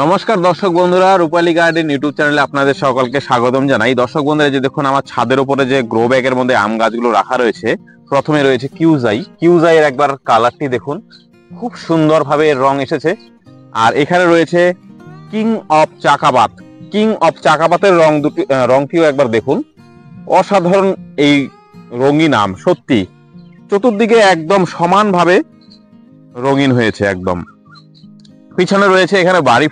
নমস্কার দর্শক বন্ধুরা, রূপালী গার্ডেন ইউটিউব চ্যানেলে আপনাদের সকলকে স্বাগতম জানাই। দর্শক বন্ধুরা, যে দেখুন আমার ছাদের উপরে যে গ্রো ব্যাগের মধ্যে আম গাছগুলো রাখা রয়েছে, প্রথমে রয়েছে কিউজাই এর একবার কালারটি দেখুন, খুব সুন্দরভাবে এর রং এসেছে। আর এখানে রয়েছে কিং অফ চাকাবাতের রংটিও একবার দেখুন, অসাধারণ এই রঙিন আম, সত্যি চতুর্দিকে একদম সমানভাবে রঙিন হয়েছে একদম। পিছনে রয়েছে এখানে বাড়ি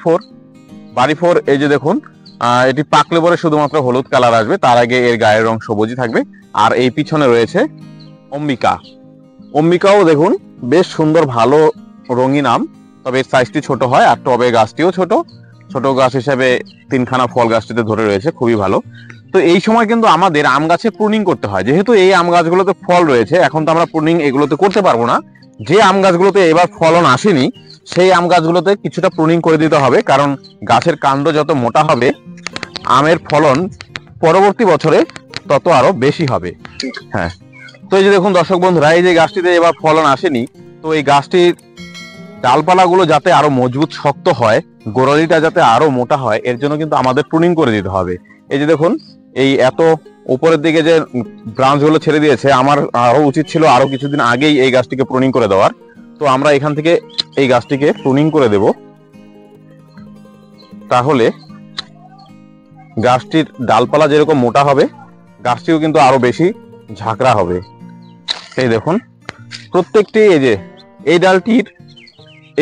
ফোর, এই যে দেখুন, এটি পাকলে পরে শুধুমাত্র হলুদ কালার আসবে, তার আগে এর গায়ের রং সবুজই থাকবে। আর এই পিছনে রয়েছে অম্বিকাও দেখুন, বেশ সুন্দর ভালো রঙিন আম, তবে এর সাইজটি ছোট হয় আর টবে গাছটিও ছোট গাছ হিসেবে তিনখানা ফল গাছটিতে ধরে রয়েছে, খুবই ভালো। তো এই সময় কিন্তু আমাদের আম গাছে প্রুনিং করতে হয়, যেহেতু এই আম গাছগুলোতে ফল রয়েছে, এখন তো আমরা প্রুনিং এগুলোতে করতে পারবো না। যে আম গাছগুলোতে এবার ফলন আসেনি সেই আম গাছগুলোতে কিছুটা প্রুনিং করে দিতে হবে, কারণ গাছের কাণ্ড যত মোটা হবে আমের ফলন পরবর্তী বছরে তত আরো বেশি হবে। হ্যাঁ, তো এই যে দেখুন দর্শক বন্ধুরা, এই যে গাছটিতে এবার ফলন আসেনি, তো এই গাছটির ডালপালাগুলো যাতে আরো মজবুত শক্ত হয়, গোড়ালিটা যাতে আরো মোটা হয়, এর জন্য কিন্তু আমাদের প্রুনিং করে দিতে হবে। এই যে দেখুন, এই এত উপরের দিকে যে ব্রাঞ্চ গুলো ছেড়ে দিয়েছে, আমার আরো উচিত ছিল আরো কিছুদিন আগেই এই গাছটিকে প্রুনিং করে দেওয়ার। তো আমরা এখান থেকে এই গাছটিকে প্রুনিং করে দেব, তাহলে গাছটির ডালপালা যেরকম মোটা হবে, গাছটিও কিন্তু আরো বেশি ঝাঁকড়া হবে। এই দেখুন, প্রত্যেকটি এই ডালটির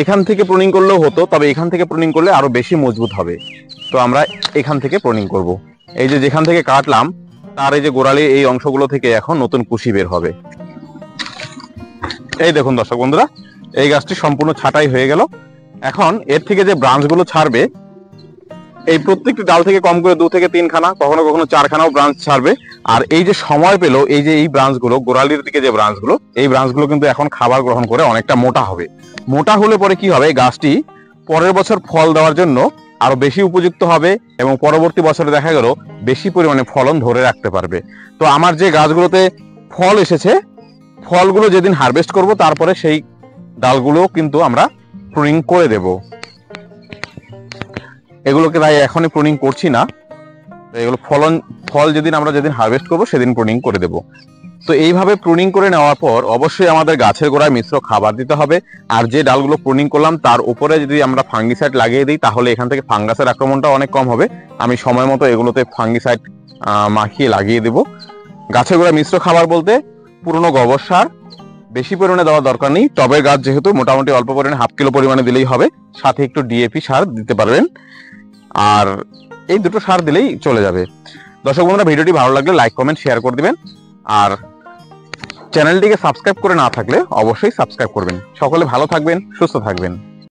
এখান থেকে প্রুনিং করলেও হতো, তবে এখান থেকে প্রুনিং করলে আরো বেশি মজবুত হবে। তো আমরা এখান থেকে প্রুনিং করব। এই যে যেখান থেকে কাটলাম তার এই যে গোড়ালি এই অংশগুলো থেকে এখন নতুন কুশি বের হবে। এই দেখুন দর্শক বন্ধুরা, এই গাছটি সম্পূর্ণ ছাঁটাই হয়ে গেল। এখন এর থেকে যে ব্রাঞ্চগুলো ছাড়বে, এই প্রত্যেকটি ডাল থেকে কম করে 2 থেকে 3 খানা, কখনো কখনো 4 খানাও ব্রাঞ্চ ছাড়বে। আর এই যে সময় পেল, এই যে এই ব্রাঞ্চগুলো, গোড়ালির দিকে যে ব্রাঞ্চগুলো, এই ব্রাঞ্চগুলো কিন্তু এখন খাবার গ্রহণ করে অনেকটা মোটা হবে। মোটা হলে পরে কি হবে, গাছটি পরের বছর ফল দেওয়ার জন্য আরো বেশি উপযুক্ত হবে এবং পরবর্তী বছরে দেখা গেল বেশি পরিমাণে ফলন ধরে রাখতে পারবে। তো আমার যে গাছগুলোতে ফল এসেছে, ফলগুলো যেদিন হারভেস্ট করব, তারপরে সেই ডালগুলো কিন্তু আমরা প্রুনিং করে দেব। এগুলোকে তাই এখনই প্রুনিং করছি না, এগুলো ফল যেদিন হারভেস্ট করব সেদিন প্রুনিং করে দেব। তো এইভাবে প্রুনিং করে নেওয়ার পর অবশ্যই আমাদের গাছের গোড়ায় মিশ্র খাবার দিতে হবে। আর যে ডালগুলো প্রুনিং করলাম তার উপরে যদি আমরা ফাঙ্গিসাইড লাগিয়ে দিই, তাহলে এখান থেকে ফাঙ্গাসের আক্রমণটা অনেক কম হবে। আমি সময় মতো এগুলোতে ফাঙ্গিসাইড মাখিয়ে লাগিয়ে দেব। গাছের গোড়ায় মিশ্র খাবার বলতে পুরনো গোবর সার, বেশি পরিমাণে দেওয়ার দরকার নেই, টবের গাছ যেহেতু মোটামুটি অল্প পরিমাণে 1/2 কিলো পরিমাণে দিলেই হবে, সাথে একটু ডিএপি সার দিতে পারবেন, আর এই দুটো সার দিলেই চলে যাবে। দর্শক বন্ধুরা, ভিডিওটি ভালো লাগলে লাইক কমেন্ট শেয়ার করে দিবেন, আর চ্যানেলটিকে সাবস্ক্রাইব করে না থাকলে অবশ্যই সাবস্ক্রাইব করবেন। সকলে ভালো থাকবেন, সুস্থ থাকবেন।